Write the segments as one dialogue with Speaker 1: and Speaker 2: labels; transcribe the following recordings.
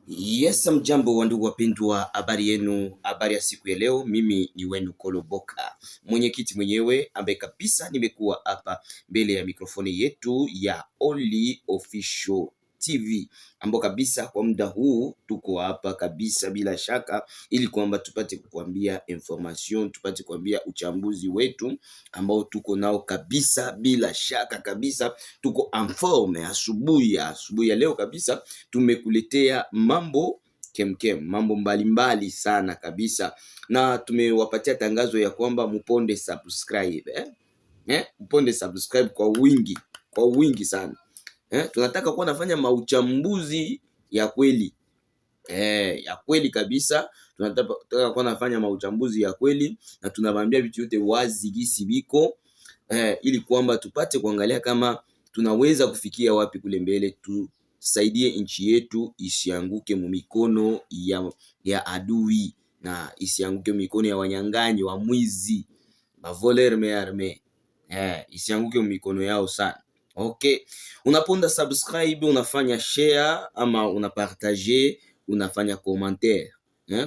Speaker 1: Yes, mjambo wa ndugu wapendwa, habari yenu, habari ya siku ya leo. Mimi ni wenu Koloboka, mwenyekiti mwenyewe ambaye kabisa nimekuwa hapa mbele ya mikrofoni yetu ya Only Official TV, ambao kabisa kwa muda huu tuko hapa kabisa bila shaka, ili kwamba tupate kukuambia information, tupate kuambia uchambuzi wetu ambao tuko nao kabisa bila shaka kabisa. Tuko en forme asubuhi ya leo kabisa, tumekuletea mambo kemkem, mambo mbalimbali sana kabisa, na tumewapatia tangazo ya kwamba muponde subscribe muponde subscribe kwa wingi sana. Tunataka kuwa nafanya mauchambuzi ya kweli ya kweli kabisa. Tunataka kuwa nafanya mauchambuzi ya kweli na tunabambia vitu yote wazi gisi biko, ili kwamba tupate kuangalia kama tunaweza kufikia wapi kule mbele, tusaidie nchi yetu isianguke mumikono ya adui na isianguke mumikono ya wanyang'anyi wa mwizi ba voler me arme, isianguke mumikono yao sana. Okay, unaponda subscribe, unafanya share ama unapartager, unafanya commentaire.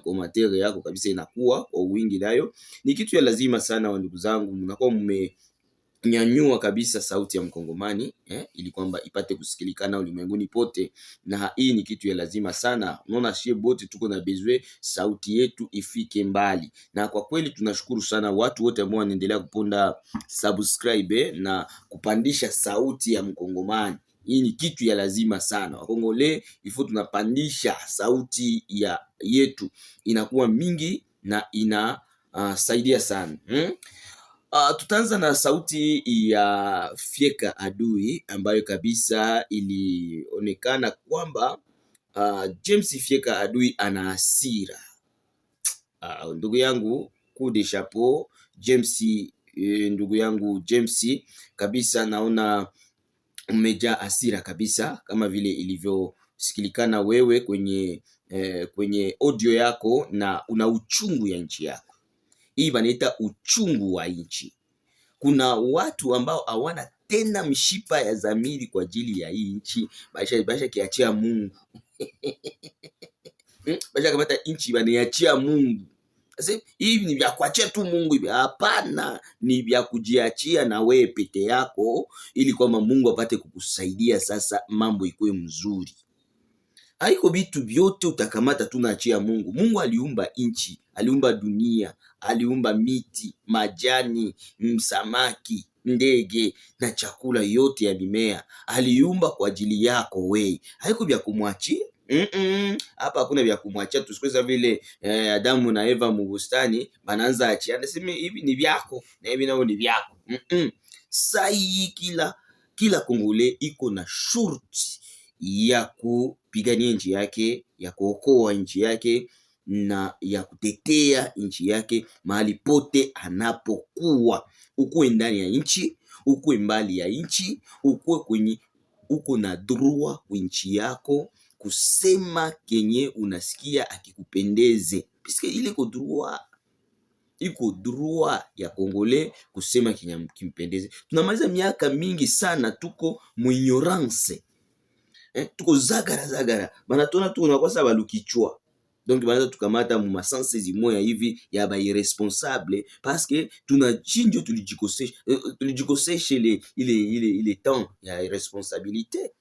Speaker 1: Commentaire yako kabisa inakuwa kwa wingi, nayo ni kitu ya lazima sana wa ndugu zangu. Mnakuwa mmenyanyua kabisa sauti ya Mkongomani ili kwamba ipate kusikilikana ulimwenguni pote, na hii ni kitu ya lazima sana. Unaona, shie bote tuko na bezwe sauti yetu ifike mbali, na kwa kweli tunashukuru sana watu wote ambao wanaendelea kuponda subscribe na kupandisha sauti ya Mkongomani. Hii ni kitu ya lazima sana. Wakongole ifo tunapandisha sauti yetu, inakuwa mingi na inasaidia sana. Tutaanza na sauti ya Fyeka Adui ambayo kabisa ilionekana kwamba James Fyeka Adui ana hasira. Ndugu yangu coup de chapeau James, ndugu yangu James kabisa, naona umejaa hasira kabisa, kama vile ilivyosikilikana wewe kwenye audio yako, na una uchungu ya nchi yako. Hii banaita uchungu wa nchi. Kuna watu ambao hawana tena mshipa ya dhamiri kwa ajili ya hii nchi, basha kiachia Mungu. Basha kamata nchi baniachia Mungu. Sasa hivi ni vya kuachia tu Mungu hivi? Hapana, ni vya kujiachia na wewe peke yako, ili kwamba Mungu apate kukusaidia sasa mambo ikuwe mzuri. Haiko vitu vyote utakamata tu naachia Mungu. Mungu aliumba nchi, aliumba dunia, aliumba miti, majani, samaki, ndege na chakula yote ya mimea. Aliumba kwa ajili yako we. Haiko vya kumwachia. Hapa hakuna vya kumwachia. Tusikweza vile Adamu na Eva mubustani banaanza achia, nasema hivi ni vyako na hivi nao ni vyako. Sai kila Kongole iko na shurti ya kupigania nchi yake, ya kuokoa nchi yake na ya kutetea nchi yake mahali pote anapokuwa. Ukuwe ndani ya nchi, ukuwe mbali ya nchi, ukuwe kwenye uko na droit kwa nchi yako kusema kenye unasikia akikupendeze, piske ile iko droit ya Kongole kusema kenye kimpendeze. Tunamaliza miaka mingi sana tuko ignorance, tuko zagara banatona tu unakuwa sawa balukichwa. Donc banaza tukamata mu masanse zimoya hivi ya ba irresponsable, parce que tunachinjo tulijikosesha ile temps ya irresponsabilité.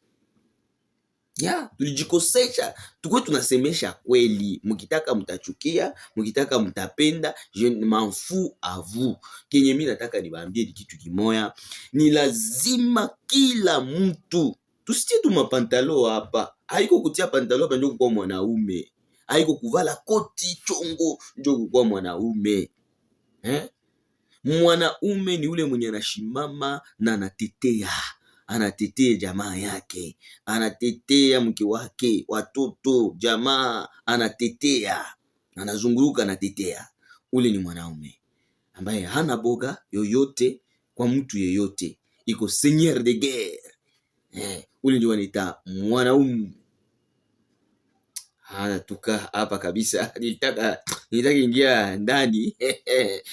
Speaker 1: Tulijikosesha. Tukwe tunasemesha kweli, mkitaka mtachukia, mkitaka mtapenda, je m'en fous à vous. Kenye mimi nataka niwaambie ni kitu kimoya, ni lazima kila mtu tusitie tu mapantalo hapa. Haiko kutia pantalo hapa ndio kuwa mwanaume, haiko kuvala koti chongo ndio kuwa mwanaume. Mwanaume ni ule mwenye anashimama na anatetea jamaa yake, anatetea mke wake, watoto, jamaa, anatetea, anazunguruka, anatetea. Ule ni mwanaume ambaye hana boga yoyote kwa mtu yeyote, iko seigneur de guerre. Ule ndio wanaita mwanaume. Tuka hapa kabisa, nilitaka ingia ndani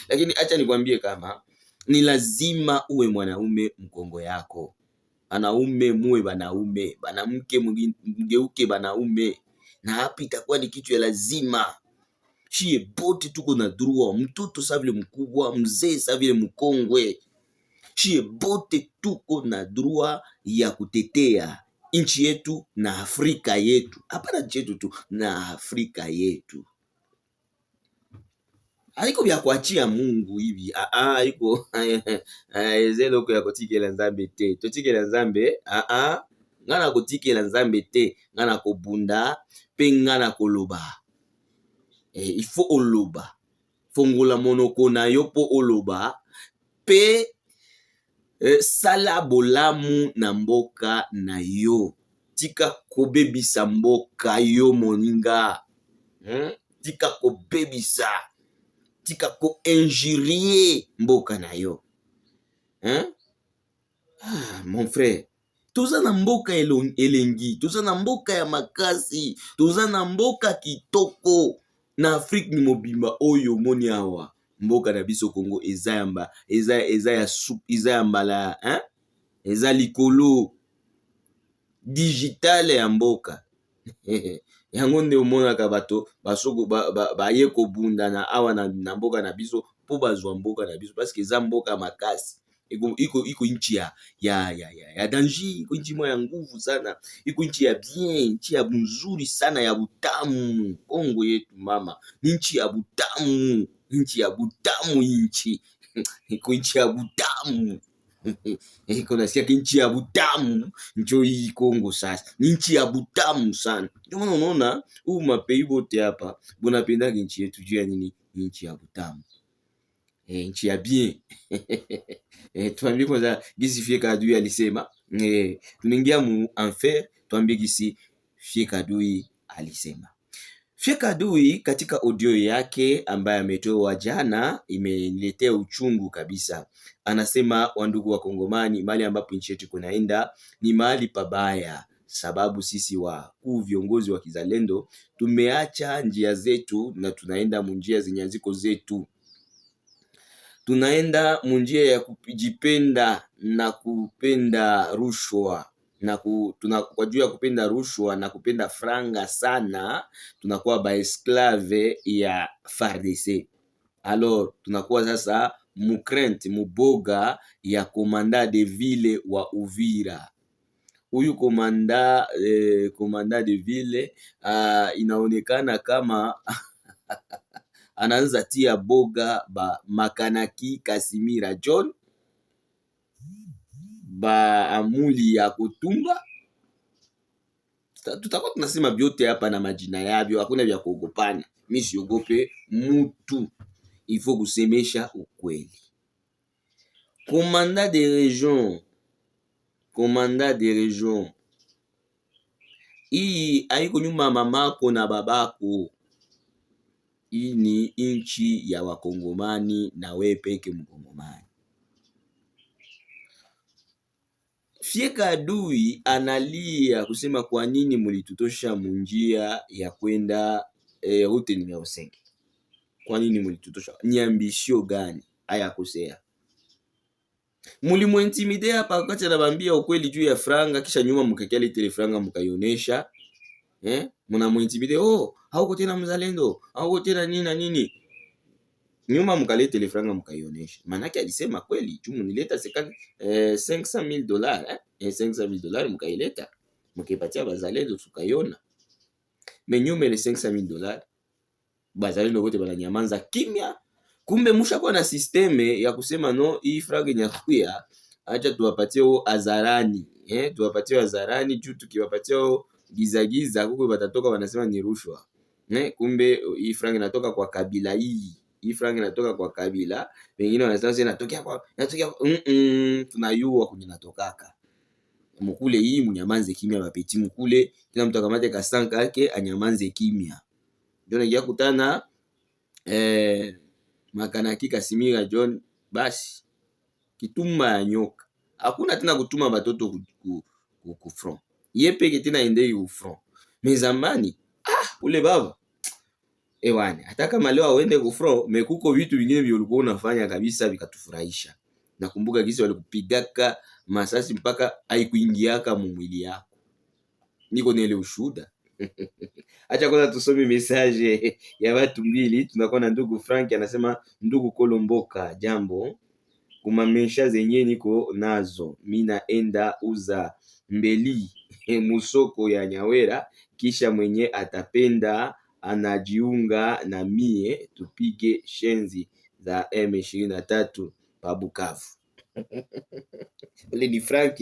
Speaker 1: lakini acha nikwambie kama ni lazima uwe mwanaume mkongo yako. Banaume muwe banaume, banamke mgeuke banaume. na hapa itakuwa ni kitu ya lazima. Shie bote tuko na droit, mtoto sa vile mkubwa, mzee sa vile mkongwe, shie bote tuko na droit ya kutetea nchi yetu na Afrika yetu. Hapana nchi yetu tu, na Afrika yetu. Haiko vya kuachia Mungu hivi. Haiko ezelo ko ya kotikela Nzambe te. Totikela Nzambe, ngana kotikela Nzambe te, ngana kobunda pe ngana koloba. Il faut oloba. Fongola monoko na yo po oloba pe sala bolamu na mboka na yo. Tika kobebisa mboka yo moninga. Tika kobebisa. Tika ko injurie mboka na yo. Mon frère, toza na mboka elengi, toza na mboka ya makasi, toza na mboka kitoko. Na Afrique ni mobimba oyo moni awa. Mboka na biso Congo eza ya mbala, eza likolo digital ya mboka. Yango nde omonaka bato basoko baye kobunda na awa na mboka na biso po bazwa mboka na biso, parce que eza mboka makasi. Iko nchi ya danger, iko nchi moya ya nguvu sana, iko nchi ya bien, nchi ya mzuri sana ya butamu. Kongo yetu mama ni nchi ya butamu, nchi ya butamu, nchi iko nchi ya butamu. Iko nasikia nchi ya butamu, njo hii Kongo sasa ni nchi ya butamu sana. Ndio maana unaona huu mapei bote hapa bonapenda nchi yetu juu ya nini? Nchi ya butamu, nchi ya bien. Tuambie kwanza gisi Fieka Adui alisema. Tunaingia mu enfer, tuambie gisi Fieka Adui alisema. Fieka Adui katika audio yake ambaye ametoa jana imeniletea uchungu kabisa. Anasema, wandugu wa Kongomani, mahali ambapo nchi yetu kunaenda ni mahali pabaya, sababu sisi wakuu viongozi wa kizalendo tumeacha njia zetu na tunaenda munjia zenye ziko zetu. Tunaenda munjia ya kujipenda na kupenda rushwa kwa juu ya kupenda rushwa na kupenda franga sana, tunakuwa ba esclave ya FARDC. Alors tunakuwa sasa muboga ya komanda de ville wa Uvira. Huyu komanda de ville inaonekana kama anaanza tia boga ba Makanaki Kasimira John, ba Amuli ya Kutumba. Tutakuwa tunasema vyote hapa na majina yavyo, hakuna vya kuogopana. Mimi siogope mutu, il faut kusemesha ukweli. Commandant de region, hii haiko nyuma mamako na babako. Hii ni inchi ya Wakongomani na wewe peke Mkongomani. Fieka Adui analia kusema kwa nini mulitutosha munjia ya kwenda route numero 5. Kwa nini mulitutosha? Ni ambisio gani? Haya kosea. Mulimuintimide hapa wakati anabambia ukweli juu ya franga, kisha nyuma mkekele tele franga mkaionesha. Munamuintimide, hauko tena mzalendo, hauko tena nini na nini. Nyuma mkalete ile franga mkaionesha. Manake alisema kweli, chumu nileta $500,000, $500,000 mkaileta. Mkipatia bazalendo tukaiona. Menyume ile $500,000, bazalendo wote bananyamanza kimya. Kumbe mushakuwa na systeme ya kusema no, hii franga nyakuya acha tuwapatie azarani. Tuwapatie azarani juu tukiwapatia giza huko batatoka wanasema ni rushwa. Kumbe hii franga inatoka kwa kabila hii. Hii franga inatoka kwa kabila. Wengine wanasema inatokea tunayua kwenye natokaka. Mkule hii mnyamanze kimya bapeti mkule. Kila mtu akamate kasanka yake anyamanze kimya. Ndio naingia kutana Makanaki Kasimira John, basi kituma ya nyoka. Hakuna tena kutuma batoto ku front. Yeye peke tena ende ku front. Mezamani ule baba ewane hata kama leo aende ku front, mekuko vitu vingine vile ulikuwa unafanya kabisa vikatufurahisha. Nakumbuka kisi walikupigaka masasi mpaka haikuingiaka mwili yako. Niko nile ushuda. Acha kwanza tusome message ya watu mbili. Tunakuwa na ndugu Frank anasema, ndugu Kolomboka, jambo. Kumamesha zenye niko nazo, mi naenda uza mbeli musoko ya Nyawera, kisha mwenye atapenda anajiunga na mie, tupige shenzi za M23 pa Bukavu. Ule ni Frank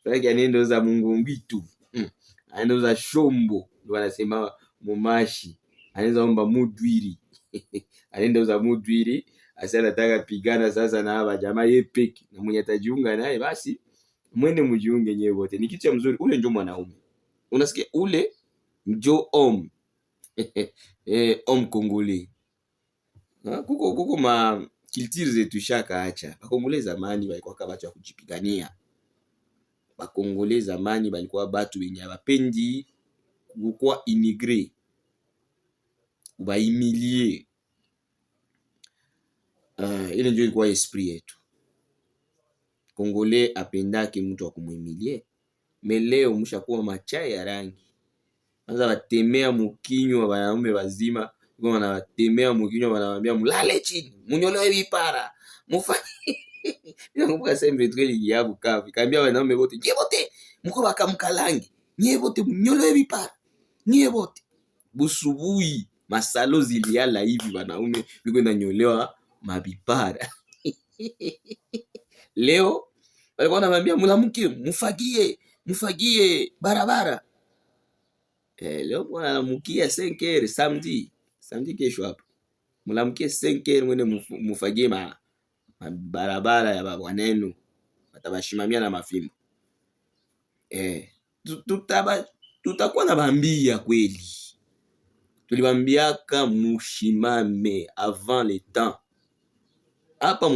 Speaker 1: Frank anaenda uza Mungumbitu, anaenda uza Shombo, ndio wanasema Mumashi, anaenda omba Mudwiri anaenda uza Mudwiri. Asa nataka pigana sasa na hawa jamaa yepeki, na mwenye atajiunga naye basi mwende mjiunge nyewe wote. Ni kitu cha mzuri, ule ndio mwanaume. Unasikia, ule ndio homme homme congolais. Kuko ma culture zetu shaka acha. Bakongolais zamani walikuwa kabatu ya kujipigania. Bakongolais zamani walikuwa batu wenye abapendi kukuwa immigré, ba humilier. Ile ndio ilikuwa esprit yetu. Kongole apendake mtu akumuimilie. Meleo mshakuwa machai ya rangi. Kwanza watemea mukinywa wanaume wazima, kwa wanawatemea mukinywa wanawaambia mulale chini, munyolewe vipara. Mufanye. Nakumbuka sasa mvetweli ya Bukavu. Kaambia wanaume wote, "Nyie wote mko bakamkalangi. Nyie wote munyolewe vipara. Nyie wote." Busubuhi masalo ziliala hivi wanaume biko nanyolewa mabipara. Leo walikuwa wanamwambia mulamuke mufagie barabara. Leo bwana anamukia 5h samedi kesho hapo. Mulamuke 5h mwende mufagie barabara ya babwanenu. Watabashimamia na mafimbo. Tutakuwa na bambia kweli. Tulibambiaka mushimame avant le temps. Hapa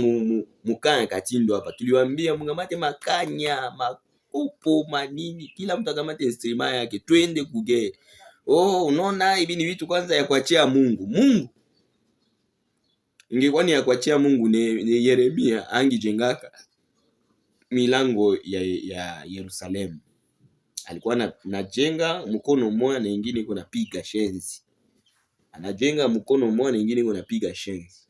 Speaker 1: mukanya Katindo hapa tuliwaambia mungamate makanya, makopo, manini, kila mtu akamate instrument yake twende kuge. Unaona hivi ni vitu kwanza ya kuachia Mungu. Mungu ingekuwa ni ya kuachia Mungu, ni Yeremia angijengaka milango ya Yerusalemu. Alikuwa najenga mkono mmoja na nyingine iko napiga shenzi. Anajenga mkono mmoja na nyingine iko napiga shenzi.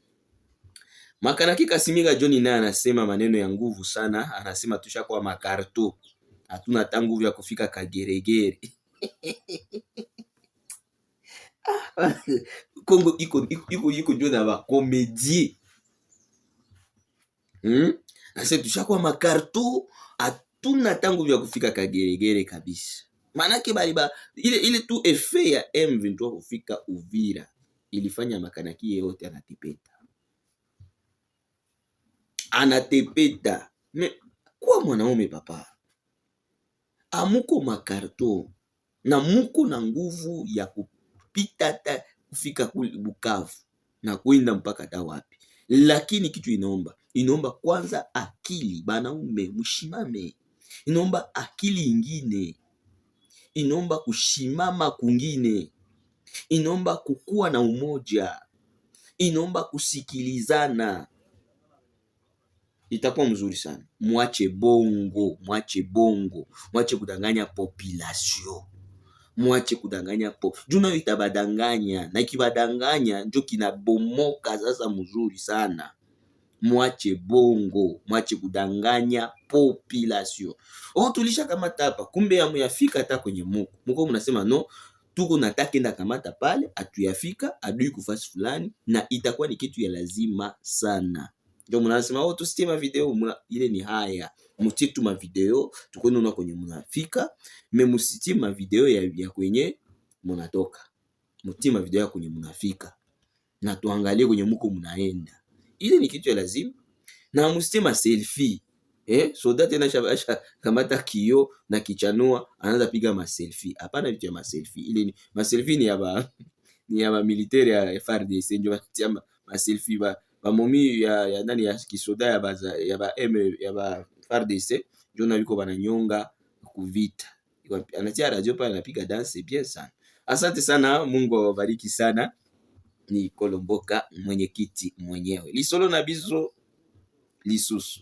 Speaker 1: Makanaki Kasimiga John naye anasema maneno ya nguvu sana. Anasema tushakuwa makarto, hatuna hata nguvu ya kufika Kageregere. Kongo iko ndio na ba komedie. Anasema tushakuwa makarto, hatuna hata nguvu ya kufika Kageregere kabisa. Manake ile tu effet ya M23 kufika Uvira ilifanya makanaki yote anatepeta. Kwa mwanaume papa, amuko makarto na muko na nguvu ya kupita hata kufika kule Bukavu na kwenda mpaka hata wapi, lakini kitu inaomba kwanza akili. Banaume mushimame, inaomba akili ingine, inaomba kushimama kungine, inaomba kukua na umoja, inaomba kusikilizana. Itakuwa mzuri sana. Mwache bongo, mwache kudanganya population, mwache kudanganya juna itabadanganya, na ikibadanganya ndio kinabomoka sasa mzuri sana. Mwache bongo, mwache kudanganya population. Tulisha kamata hapa, kumbe yafika hata kwenye muko mnasema no, tuko nataka enda kamata pale, atuyafika adui kufasi fulani, na itakuwa ni kitu ya lazima sana. Ndio mnasema tusitima video, ile ni haya. Mutitu video tukonona kwenye mnafika, musitima video ya kwenye mnatoka. Mutima video ya kwenye mnafika, na tuangalie kwenye muko mnaenda. Ile ni kitu ya lazima. Na musitima selfie. Soda tena shabasha kamata kio na kichanua anaanza piga ma selfie. Hapana vitu ya ma selfie. Ile ni ma selfie ni ya militaire ya FARDC, ndio ma selfie ba momi ya nani ya kisoda ya ba FARDC ndio na biko bananyonga kuvita. Anatia radio pale anapiga dance bien sana. Asante sana, Mungu awabariki sana. Ni Kolomboka, mwenyekiti mwenyewe. Lisolo na bizo lisusu.